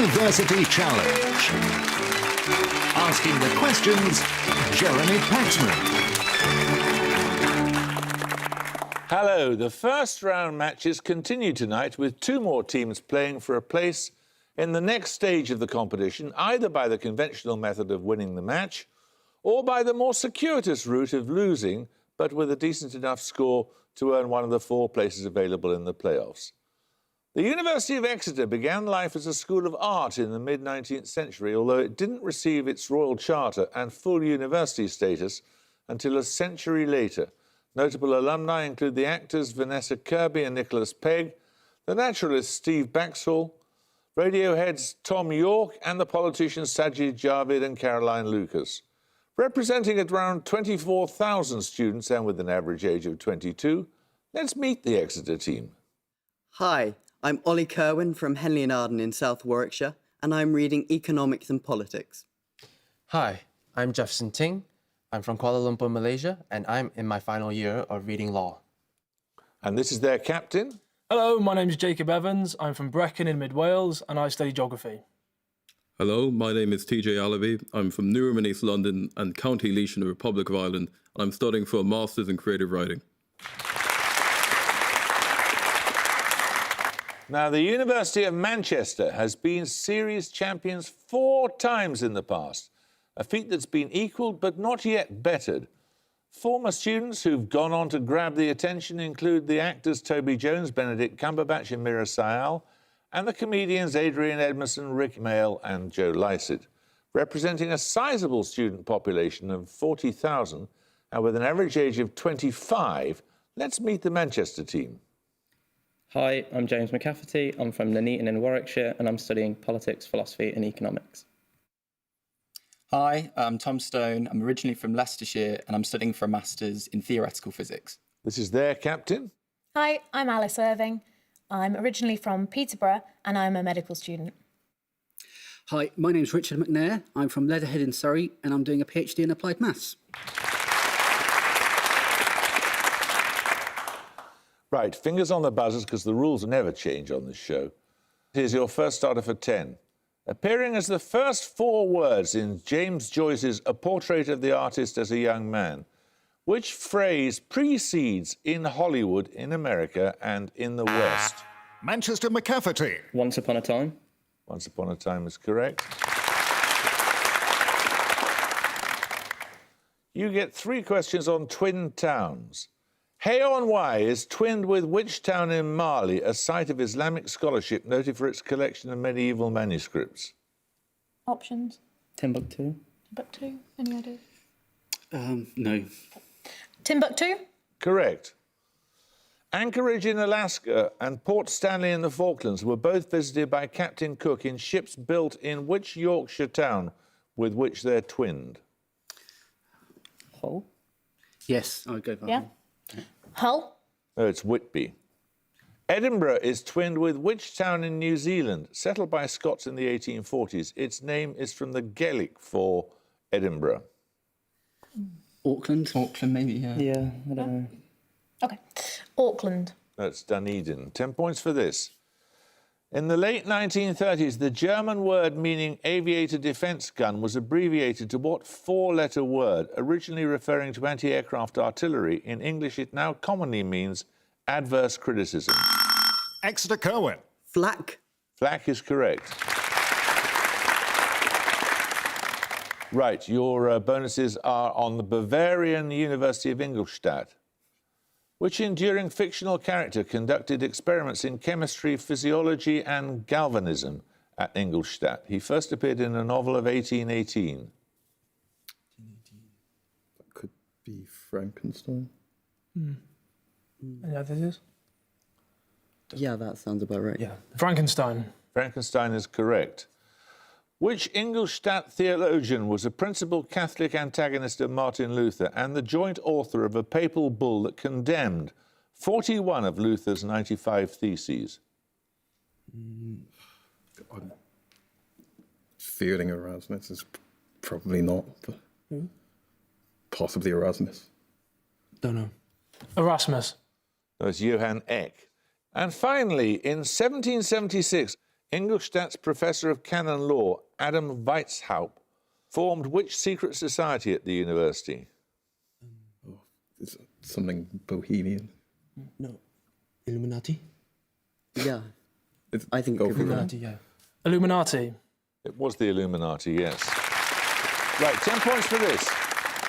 University Challenge. Asking the questions, Jeremy Paxman. Hello, the first round matches continue tonight with two more teams playing for a place in the next stage of the competition, either by the conventional method of winning the match or by the more circuitous route of losing, but with a decent enough score to earn one of the 4 places available in the playoffs. The University of Exeter began life as a school of art in the mid-19th century, although it didn't receive its royal charter and full university status until a century later. Notable alumni include the actors Vanessa Kirby and Nicholas Pegg, the naturalist Steve Baxhall, Radiohead's Tom York, and the politicians Sajid Javid and Caroline Lucas. Representing around 24,000 students and with an average age of 22, let's meet the Exeter team. Hi, I'm Ollie Kerwin from Henley and Arden in South Warwickshire, and I'm reading Economics and Politics. Hi, I'm Jefferson Ting. I'm from Kuala Lumpur, Malaysia, and I'm in my final year of reading law. And this is their captain. Hello, my name is Jacob Evans. I'm from Brecon in Mid Wales, and I study geography. Hello, my name is TJ Alavi. I'm from Newham in East London and County Laois in the Republic of Ireland, and I'm studying for a Masters in Creative Writing. Now, the University of Manchester has been series champions 4 times in the past, a feat that's been equalled but not yet bettered. Former students who've gone on to grab the attention include the actors Toby Jones, Benedict Cumberbatch and Mira Sayal, and the comedians Adrian Edmondson, Rick Mail and Joe Lycett. Representing a sizable student population of 40,000 and with an average age of 25, let's meet the Manchester team. Hi, I'm James McCafferty. I'm from Nuneaton in Warwickshire and I'm studying politics, philosophy and economics. Hi, I'm Tom Stone. I'm originally from Leicestershire and I'm studying for a Masters in Theoretical Physics. This is their captain. Hi, I'm Alice Irving. I'm originally from Peterborough and I'm a medical student. Hi, my name's Richard McNair. I'm from Leatherhead in Surrey and I'm doing a PhD in Applied Maths. Right, fingers on the buzzers because the rules never change on this show. Here's your first starter for 10. Appearing as the first 4 words in James Joyce's A Portrait of the Artist as a Young Man, which phrase precedes In Hollywood, in America, and in the West? Manchester McCafferty. Once Upon a Time. Once Upon a Time is correct. You get 3 questions on twin towns. Hay-on-Wye is twinned with which town in Mali, a site of Islamic scholarship noted for its collection of medieval manuscripts? Options? Timbuktu. Timbuktu? Any idea? No. Timbuktu? Correct. Anchorage in Alaska and Port Stanley in the Falklands were both visited by Captain Cook in ships built in which Yorkshire town with which they're twinned? Hull. Yes, I'll go for Yeah. Hull? No, it's Whitby. Edinburgh is twinned with which town in New Zealand, settled by Scots in the 1840s? Its name is from the Gaelic for Edinburgh. Auckland. Auckland, maybe, yeah. Yeah, I don't know. OK. Auckland. That's Dunedin. 10 points for this. In the late 1930s, the German word meaning aviator defence gun was abbreviated to what 4-letter word, originally referring to anti-aircraft artillery? In English, it now commonly means adverse criticism. Exeter Kerwin. Flak. Flak is correct. Right, your bonuses are on the Bavarian University of Ingolstadt. Which enduring fictional character conducted experiments in chemistry, physiology and galvanism at Ingolstadt? He first appeared in a novel of 1818. That could be Frankenstein. Any others? Yeah, that sounds about right. Yeah. Frankenstein. Frankenstein is correct. Which Ingolstadt theologian was a principal Catholic antagonist of Martin Luther and the joint author of a papal bull that condemned 41 of Luther's 95 theses? I'm feeling Erasmus is probably not, but possibly Erasmus. Don't know. Erasmus. No, it's Johann Eck. And finally, in 1776, Ingolstadt's professor of canon law, Adam Weishaupt, formed which secret society at the university? It's something bohemian. No. Illuminati? Yeah. I think it could be that. Illuminati, yeah. Illuminati. It was the Illuminati, yes. Right, 10 points for this.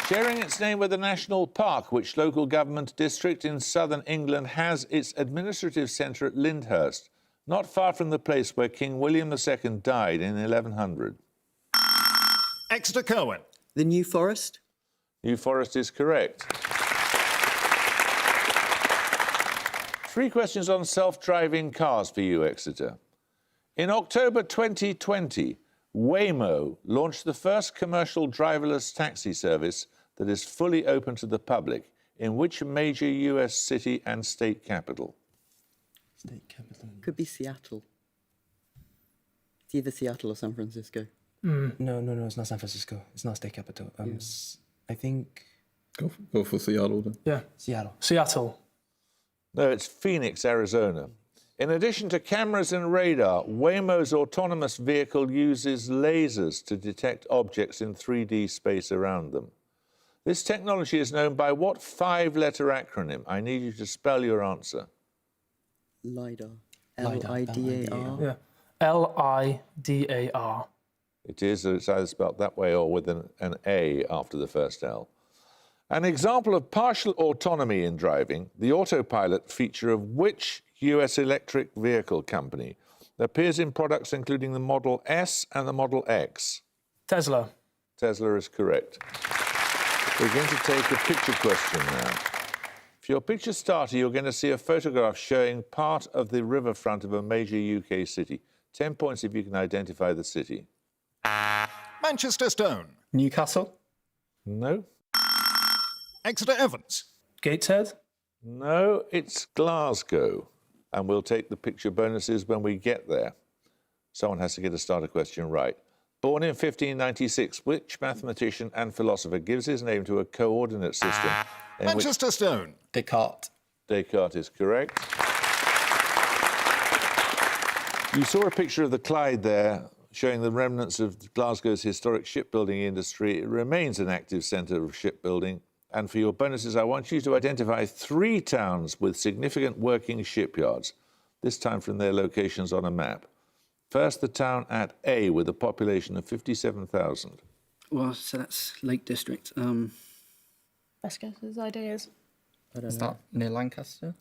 Sharing its name with a national park, which local government district in southern England has its administrative centre at Lyndhurst, not far from the place where King William II died in 1100. Exeter Cohen. The New Forest? New Forest is correct. 3 questions on self-driving cars for you, Exeter. In October 2020, Waymo launched the first commercial driverless taxi service that is fully open to the public. In which major US city and state capital? State capital. Could be Seattle. It's either Seattle or San Francisco. No, it's not San Francisco. It's not state capital. I think... Go for Seattle then. Yeah. Seattle. No, it's Phoenix, Arizona. In addition to cameras and radar, Waymo's autonomous vehicle uses lasers to detect objects in 3D space around them. This technology is known by what 5-letter acronym? I need you to spell your answer. LIDAR. L-I-D-A-R. Yeah. L-I-D-A-R. It is, it's either spelled that way or with an A after the first L. An example of partial autonomy in driving, the autopilot feature of which US electric vehicle company appears in products including the Model S and the Model X? Tesla. Tesla is correct. We're going to take a picture question now. For your picture starter, you're going to see a photograph showing part of the riverfront of a major UK city. 10 points if you can identify the city. Manchester Stone. Newcastle. No. Exeter Evans. Gateshead. No, it's Glasgow. And we'll take the picture bonuses when we get there. Someone has to get a starter question right. Born in 1596, which mathematician and philosopher gives his name to a coordinate system? Manchester Stone. Descartes. Descartes is correct. You saw a picture of the Clyde there, showing the remnants of Glasgow's historic shipbuilding industry. It remains an active centre of shipbuilding. And for your bonuses, I want you to identify 3 towns with significant working shipyards, this time from their locations on a map. First, the town at A with a population of 57,000. Well, so that's Lake District. Best guesses, ideas. Is that near Lancaster?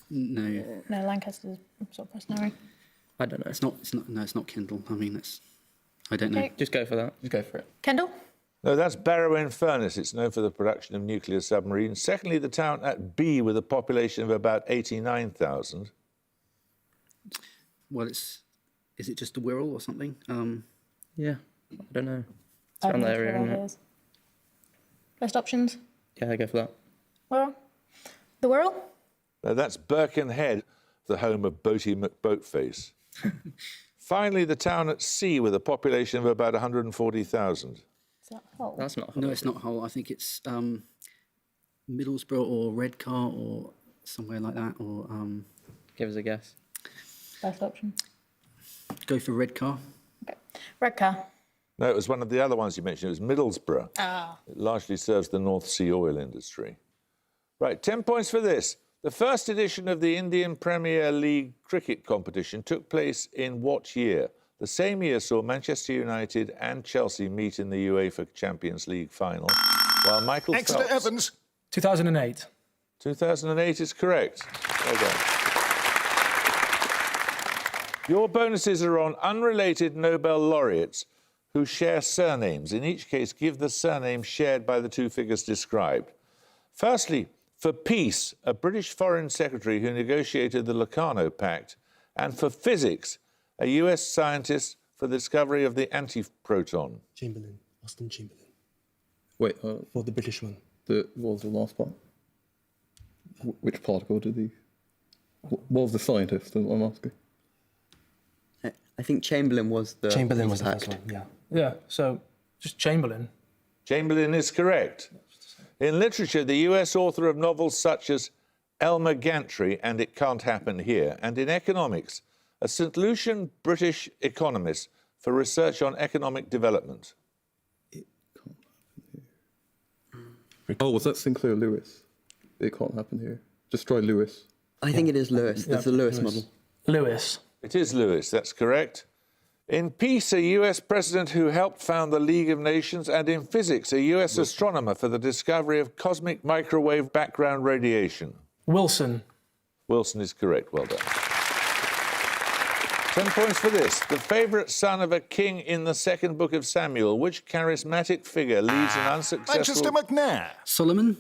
No, No, Lancaster's sort of personality. I don't know. it's not. No, it's not Kendall. I mean, I don't know. Okay. Just go for that. Just go for it. Kendall? No, that's Barrow-in-Furness. It's known for the production of nuclear submarines. Secondly, the town at B with a population of about 89,000. Well, is it just the Wirral or something? Yeah. I don't know. It's I around have that no area, clue isn't what it? it is. Best options? Yeah, go for that. Wirral? The Wirral? No, that's Birkenhead, the home of Boaty McBoatface. Finally, the town at C with a population of about 140,000. Is that Hull? That's not. No, it's not Hull. I think it's Middlesbrough or Redcar or somewhere like that. Or Give us a guess. Best option? go for Redcar. Okay. Redcar. No, it was one of the other ones you mentioned. It was Middlesbrough. Ah. It largely serves the North Sea oil industry. Right, 10 points for this. The first edition of the Indian Premier League cricket competition took place in what year? The same year saw Manchester United and Chelsea meet in the UEFA Champions League final, while Michael Exeter Phelps... Evans. 2008. 2008 is correct. Well done. Your bonuses are on unrelated Nobel laureates who share surnames. In each case, give the surname shared by the 2 figures described. Firstly, for peace, a British foreign secretary who negotiated the Locarno Pact, and for physics, a US scientist for the discovery of the antiproton. Chamberlain. Austin Chamberlain. Wait, For the British one. what was the last part? Which particle did he... What was the scientist, I'm asking? I think Chamberlain was the... Chamberlain was the pact. first one, yeah. Yeah, so just Chamberlain. Chamberlain is correct. In literature, the US author of novels such as Elmer Gantry and It Can't Happen Here, and in economics, a St. Lucian British economist for research on economic development. Oh, was that Sinclair Lewis? It can't happen here. Just try Lewis. I think it is Lewis. It's the Lewis model. Lewis. It is Lewis, that's correct. In peace, a US president who helped found the League of Nations, and in physics, a US astronomer for the discovery of cosmic microwave background radiation. Wilson. Wilson is correct, well done. 10 points for this. The favourite son of a king in the second book of Samuel. Which charismatic figure leads an unsuccessful... Manchester McNair. Solomon.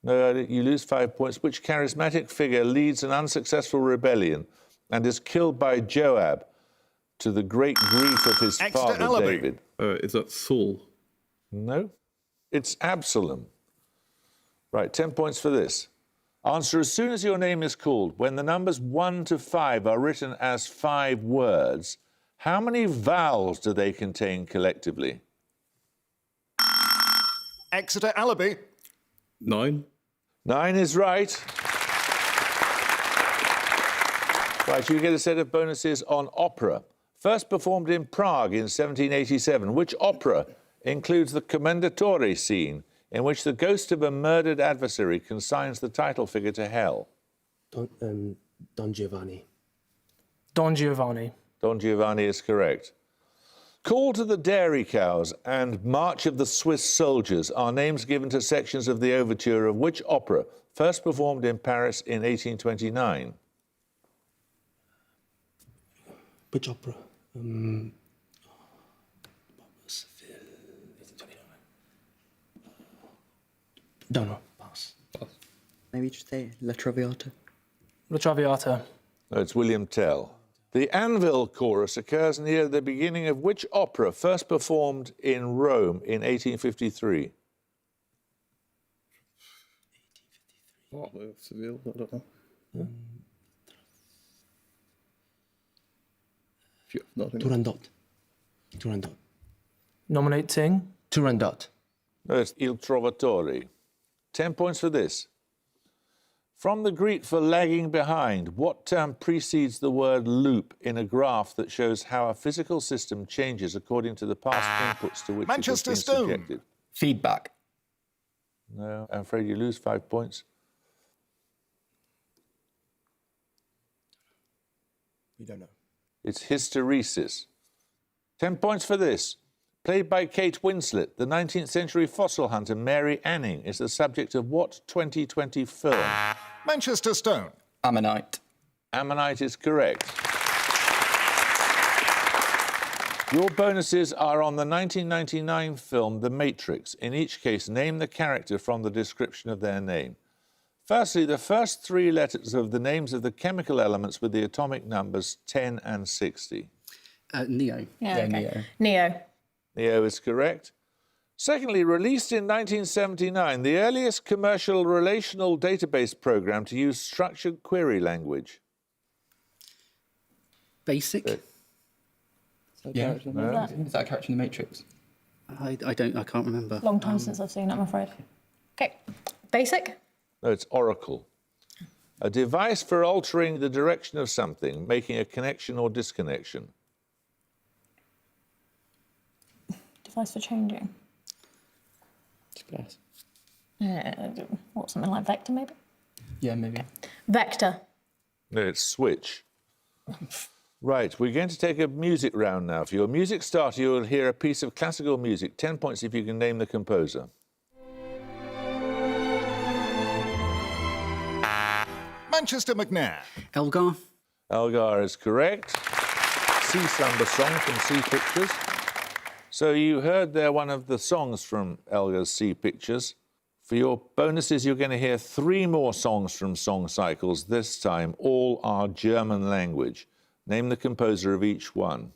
No, you lose 5 points. Which charismatic figure leads an unsuccessful rebellion and is killed by Joab to the great grief of his Exeter father Alabi. David? Is that Saul? No, it's Absalom. Right, 10 points for this. Answer as soon as your name is called. When the numbers 1 to 5 are written as 5 words, how many vowels do they contain collectively? Exeter Alabi. 9? 9 is right. Right, you get a set of bonuses on opera. First performed in Prague in 1787. Which opera includes the Commendatore scene, in which the ghost of a murdered adversary consigns the title figure to hell? Don Giovanni. Don Giovanni. Don Giovanni is correct. Call to the Dairy Cows and March of the Swiss Soldiers are names given to sections of the overture of which opera, first performed in Paris in 1829? Which opera? Don't know. Pass. Maybe just say La Traviata. La Traviata. No, it's William Tell. The Anvil chorus occurs near the beginning of which opera, first performed in Rome in 1853? Seville, I don't know. Turandot. Nominating. Turandot. No, it's Il Trovatore. 10 points for this. From the Greek for lagging behind, what term precedes the word loop in a graph that shows how a physical system changes according to the past inputs to which Manchester it has Stone. been subjected? Feedback. No, I'm afraid you lose 5 points. We don't know. It's hysteresis. 10 points for this. Played by Kate Winslet, the 19th century fossil hunter Mary Anning is the subject of what 2020 film? Manchester Stone. Ammonite. Ammonite is correct. Your bonuses are on the 1999 film The Matrix. In each case, name the character from the description of their name. Firstly, the first 3 letters of the names of the chemical elements with the atomic numbers 10 and 60. Neo. Yeah, okay. Neo. Neo. Neo is correct. Secondly, released in 1979, the earliest commercial relational database program to use structured query language. Basic. Yeah. What was that? Is that a character in The Matrix? I can't remember. Long time since I've seen it, I'm afraid. Okay. Basic. No, it's Oracle. A device for altering the direction of something, making a connection or disconnection. Device for changing. Splash. What, something like vector, maybe? Yeah, maybe. Vector. No, it's switch. Right, we're going to take a music round now. For your music starter, you'll hear a piece of classical music. 10 points if you can name the composer. Manchester McNair. Elgar. Elgar is correct. Sea Slumber song from Sea Pictures. So you heard there one of the songs from Elgar's Sea Pictures. For your bonuses, you're going to hear 3 more songs from Song Cycles. This time, all are German language. Name the composer of each one.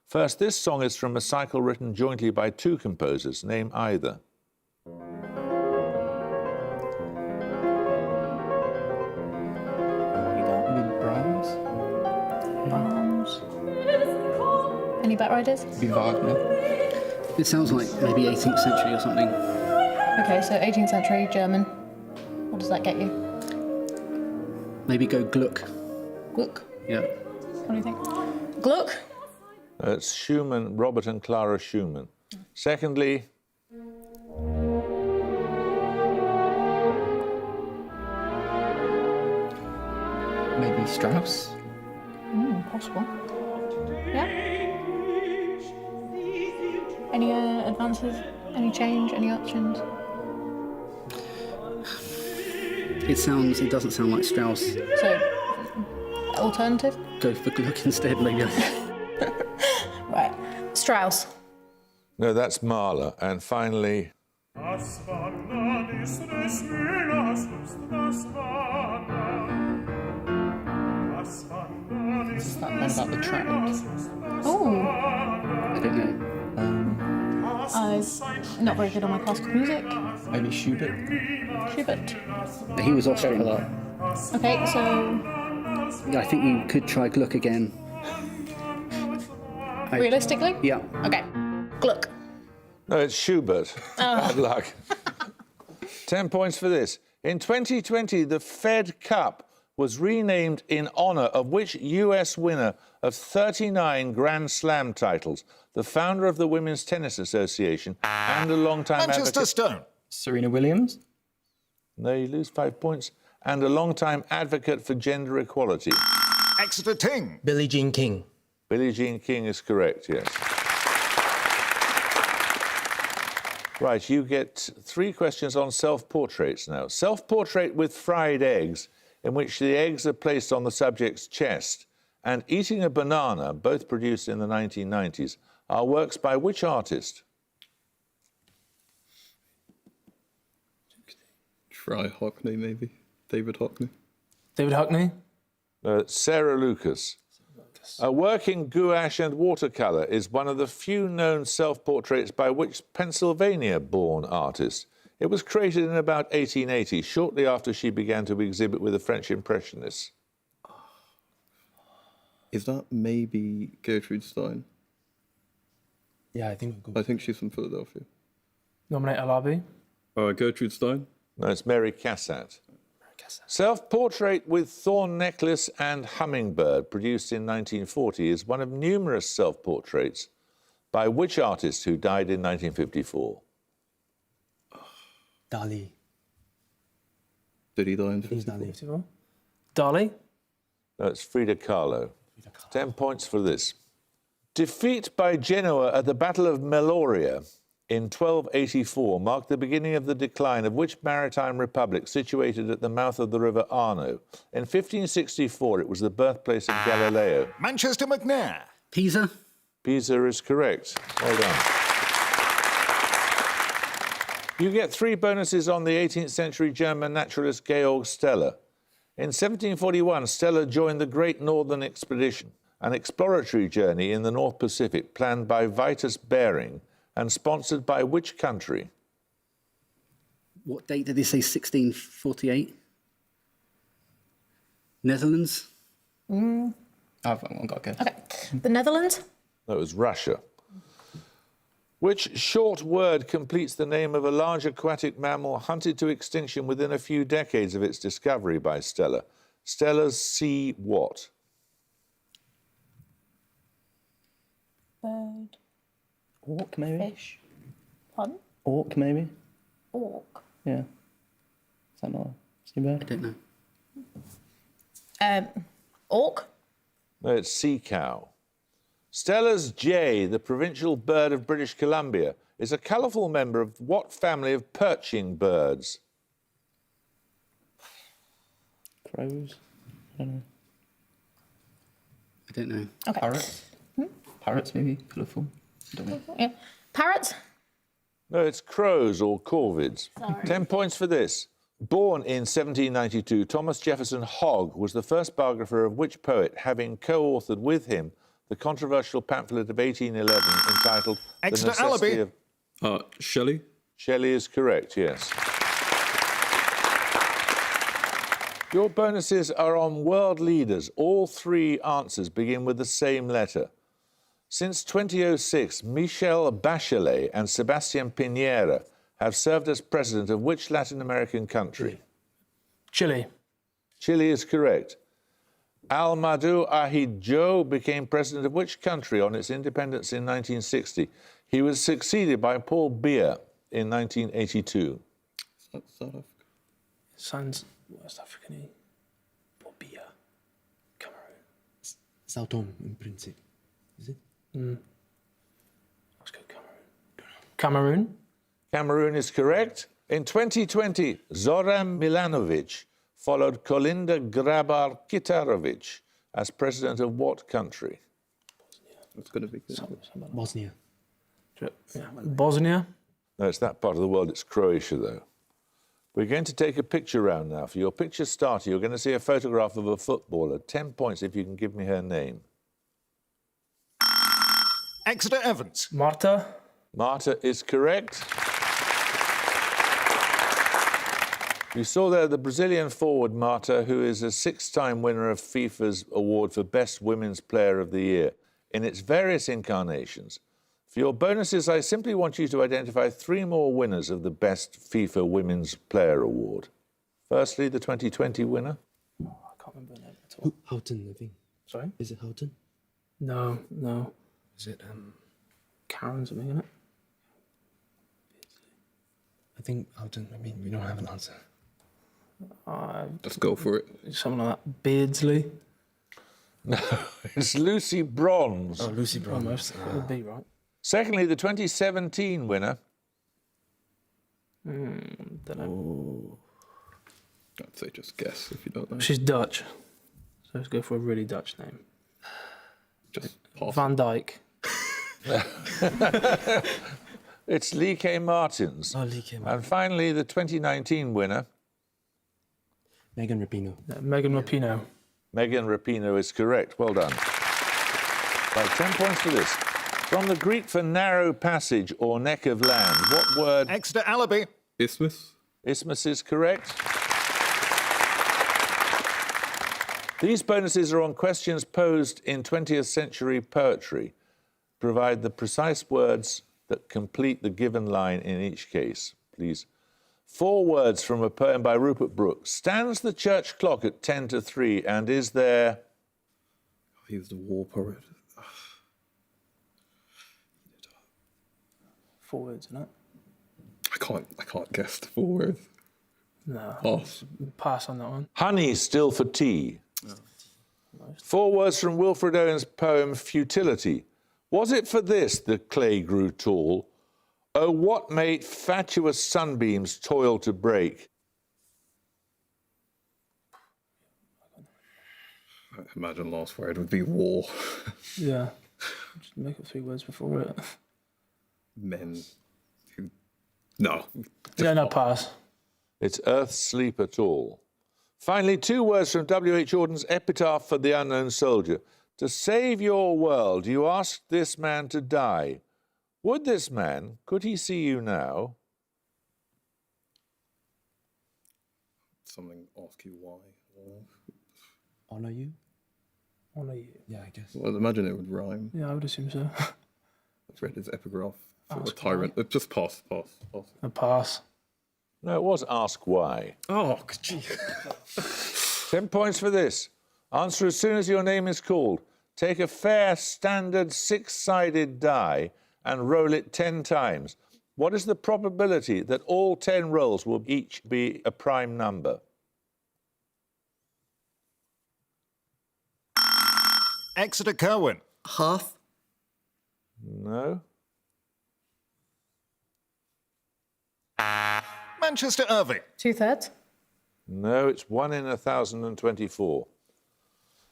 First, this song is from a cycle written jointly by 2 composers. Name either. Maybe Brahms? Brahms. Any better ideas? Maybe Wagner. It sounds like maybe 18th century or something. Okay, so 18th century German. What does that get you? Maybe go Gluck. Gluck. Yeah. What do you think? Gluck? It's Schumann, Robert and Clara Schumann. Secondly, Maybe Strauss? Possible. Yeah? Any advances? Any change? Any options? It doesn't sound like Strauss. So, alternative? Go for Gluck instead, maybe. Right. Strauss. no, that's Mahler. And finally, Is that one about the trout? Oh, I don't know. I'm not very good on my classical music. Maybe Schubert? Schubert. He was Go Austrian. for that. Okay, so Yeah, I think you could try Gluck again. realistically? Yeah. Okay. Gluck. no, it's Schubert. Bad luck. 10 points for this. In 2020, the Fed Cup was renamed in honour of which US winner of 39 Grand Slam titles, the founder of the Women's Tennis Association and a long-time Manchester advocate... Stone. Serena Williams? No, you lose 5 points. And a long-time advocate for gender equality. Exeter Ting. Billie Jean King. Billie Jean King is correct, yes. Right, you get 3 questions on self-portraits now. Self-portrait with fried eggs, in which the eggs are placed on the subject's chest, and eating a banana, both produced in the 1990s, are works by which artist? Try Hockney, maybe. David Hockney. David Hockney. Sarah Lucas. A work in gouache and watercolour is one of the few known self-portraits by which Pennsylvania-born artist. It was created in about 1880, shortly after she began to exhibit with the French Impressionists. Is that maybe Gertrude Stein? Yeah, I think we'll go. I think she's from Philadelphia. Nominate Alabi. Gertrude Stein? No, it's Mary Cassatt. Self-portrait with thorn necklace and hummingbird, produced in 1940, is one of numerous self-portraits by which artist who died in 1954? Dali. Did he die in He's 54? Dali. Dali. No, it's Frida Kahlo. 10 points for this. Defeat by Genoa at the Battle of Meloria in 1284 marked the beginning of the decline of which maritime republic situated at the mouth of the River Arno? In 1564, it was the birthplace of Galileo. Manchester McNair. Pisa. Pisa is correct. Well done. You get 3 bonuses on the 18th century German naturalist Georg Steller. In 1741, Steller joined the Great Northern Expedition, an exploratory journey in the North Pacific planned by Vitus Bering and sponsored by which country? What date did he say? 1648? Netherlands? I've got a guess. Okay. The Netherlands? That was Russia. Which short word completes the name of a large aquatic mammal hunted to extinction within a few decades of its discovery by Steller? Steller's sea what? Bird. Orc, maybe? Fish. Pardon? Orc, maybe? Orc. Yeah. Is that not a seabird? I don't know. Orc? No, it's sea cow. Steller's jay, the provincial bird of British Columbia, is a colourful member of what family of perching birds? Crows? I don't know. I don't know. Okay. Parrots? Parrots, maybe? Colourful? I don't know. Yeah. Parrots? No, it's crows or corvids. Sorry. 10 points for this. Born in 1792, Thomas Jefferson Hogg was the first biographer of which poet, having co-authored with him the controversial pamphlet of 1811 entitled Exeter The Necessity Alibi. of... Shelley? Shelley is correct, yes. Your bonuses are on world leaders. All 3 answers begin with the same letter. Since 2006, Michelle Bachelet and Sebastián Piñera have served as president of which Latin American country? Chile. Chile is correct. Almadou Ahidjo became president of which country on its independence in 1960? He was succeeded by Paul Biya in 1982. South Africa. Sounds West African-y. Bobia. Cameroon. Sao Tome and Principe. Is it? Let's go Cameroon. Cameroon? Cameroon is correct. In 2020, Zoran Milanovic followed Kolinda Grabar-Kitarovic as president of what country? It's going to be good. Bosnia. Yeah. Bosnia? No, it's that part of the world. It's Croatia, though. We're going to take a picture round now. For your picture starter, you're going to see a photograph of a footballer. 10 points if you can give me her name. Exeter Evans. Marta? Marta is correct. You saw there the Brazilian forward Marta, who is a 6-time winner of FIFA's award for Best Women's Player of the Year in its various incarnations. For your bonuses, I simply want you to identify 3 more winners of the Best FIFA Women's Player Award. Firstly, the 2020 winner. I can't remember her name at all. Houghton, I think. Sorry? Is it Houghton? No. Is it, Karen something, isn't it? I think Houghton, I mean, we don't have an answer. Let's go for it. Something like that. Beardsley? No, it's Lucy Bronze. Oh, Lucy Brown. Almost. It would be right. Secondly, the 2017 winner. Don't know. I'd say just guess if you don't know. She's Dutch. So let's go for a really Dutch name. Just pass. Van Dijk. It's Lee K. Martins. Oh, Lee K. Martins. And finally, the 2019 winner. Megan Rapinoe. Megan Rapinoe. Megan Rapinoe is correct. Well done. Right, 10 points for this. From the Greek for narrow passage or neck of land, what word? Exeter Allaby. Isthmus. Isthmus is correct. These bonuses are on questions posed in 20th century poetry. Provide the precise words that complete the given line in each case, please. 4 words from a poem by Rupert Brooke. Stands the church clock at 10 to 3 and is there... He was the war poet. 4 words, isn't it? I can't guess the 4 words. No. Pass. Pass on that one. Honey still for tea. 4 words from Wilfred Owen's poem Futility. Was it for this the clay grew tall? Oh, what made fatuous sunbeams toil to break? I imagine last word would be war. Yeah. Just make up 3 words before it. Men who... No. Yeah, no, pass. It's earth sleep at all. Finally, 2 words from W.H. Auden's Epitaph for the Unknown Soldier. To save your world, you asked this man to die. Would this man, could he see you now? Something ask you why. Honor you? Honour you. Yeah, I guess. Well, I'd imagine it would rhyme. Yeah, I would assume so. I've read his epigraph for a Ask tyrant. Just pass. A pass. No, it was ask why. Oh, gee. 10 points for this. Answer as soon as your name is called. Take a fair, standard 6-sided die and roll it 10 times. What is the probability that all 10 rolls will each be a prime number? Exeter Kerwin. Half. No. Manchester Irving. 2/3. No, it's 1 in 1,024.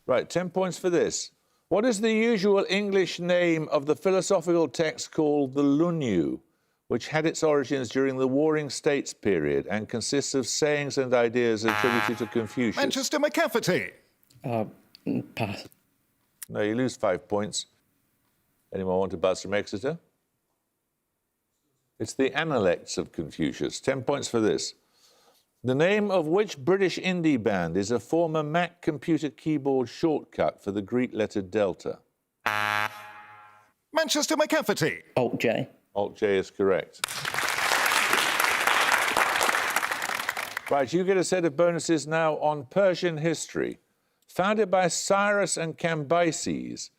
Right, 10 points for this. What is the usual English name of the philosophical text called the Lunyu, which had its origins during the Warring States period and consists of sayings and ideas attributed to Confucius? Manchester McCafferty. Pass. No, you lose 5 points. Anyone want to buzz from Exeter? It's the Analects of Confucius. 10 points for this. The name of which British indie band is a former Mac computer keyboard shortcut for the Greek letter delta? Manchester McCafferty. Alt J. Alt J is correct. Right, you get a set of bonuses now on Persian history. Founded by Cyrus and Cambyses,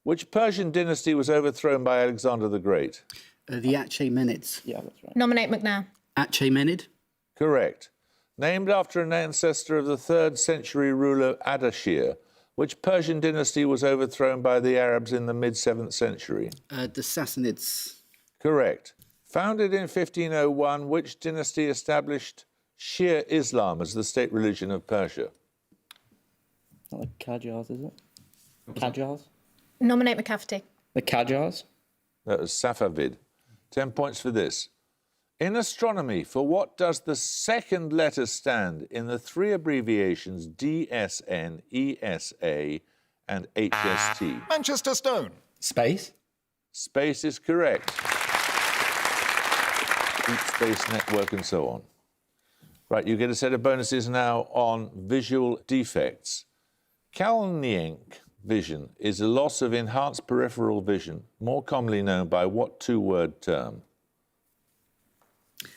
which Persian dynasty was overthrown by Alexander the Great? The Achaemenids. Yeah, that's right. Nominate McNair. Achaemenid. Correct. Named after an ancestor of the 3rd century ruler Ardashir, which Persian dynasty was overthrown by the Arabs in the mid-7th century? The Sassanids. Correct. Founded in 1501, which dynasty established Shia Islam as the state religion of Persia? Not the Qajars, is it? Qajars? Nominate McCafferty. The Qajars? That was Safavid. 10 points for this. In astronomy, for what does the second letter stand in the 3 abbreviations DSN, ESA, and HST? Manchester Stone. Space. Space is correct. Deep Space Network and so on. Right, you get a set of bonuses now on visual defects. Kalnienk vision is a loss of enhanced peripheral vision, more commonly known by what 2-word term?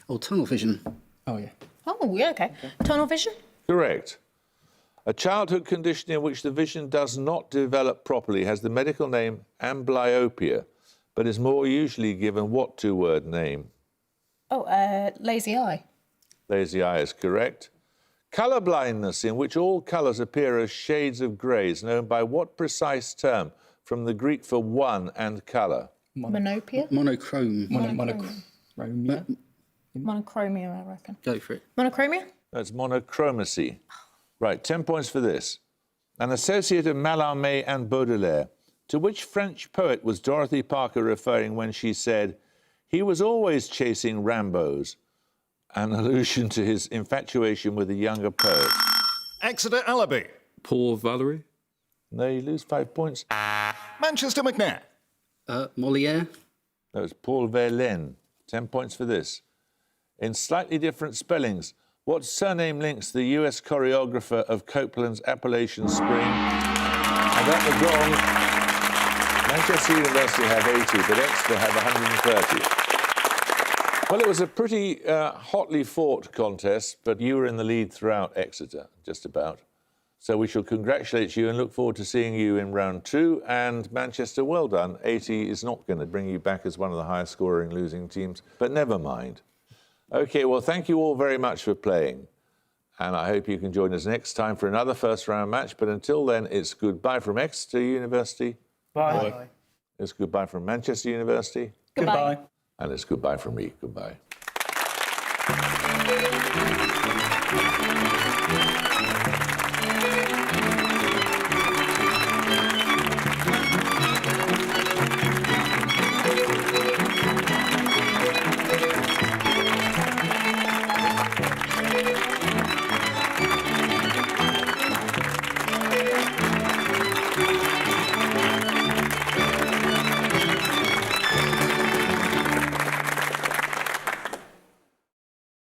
Oh, tunnel vision. Oh, yeah. Oh, yeah, okay. Tunnel vision. Correct. A childhood condition in which the vision does not develop properly has the medical name amblyopia, but is more usually given what 2-word name? Oh, lazy eye. Lazy eye is correct. Colour blindness, in which all colours appear as shades of grey, is known by what precise term from the Greek for one and colour? Monopia? Monochrome. Monochromia? Monochromia, I reckon. Go for it. Monochromia? That's monochromacy. Right, 10 points for this. An associate of Mallarmé and Baudelaire. To which French poet was Dorothy Parker referring when she said, "He was always chasing Rambos," an allusion to his infatuation with a younger poet? Exeter Alibi. Paul Valery. No, you lose 5 points. Manchester McNair. Molière. That was Paul Verlaine. 10 points for this. In slightly different spellings, what surname links the US choreographer of Copeland's Appalachian Spring? And at the gong, Manchester University have 80, but Exeter have 130. Well, it was a pretty hotly fought contest, but you were in the lead throughout, Exeter, just about. So we shall congratulate you and look forward to seeing you in round 2. And Manchester, well done. 80 is not going to bring you back as one of the highest scoring losing teams, but never mind. OK, well, thank you all very much for playing. And I hope you can join us next time for another first round match. But until then, it's goodbye from Exeter University. Bye. It's goodbye from Manchester University. Goodbye. And it's goodbye from me. Goodbye.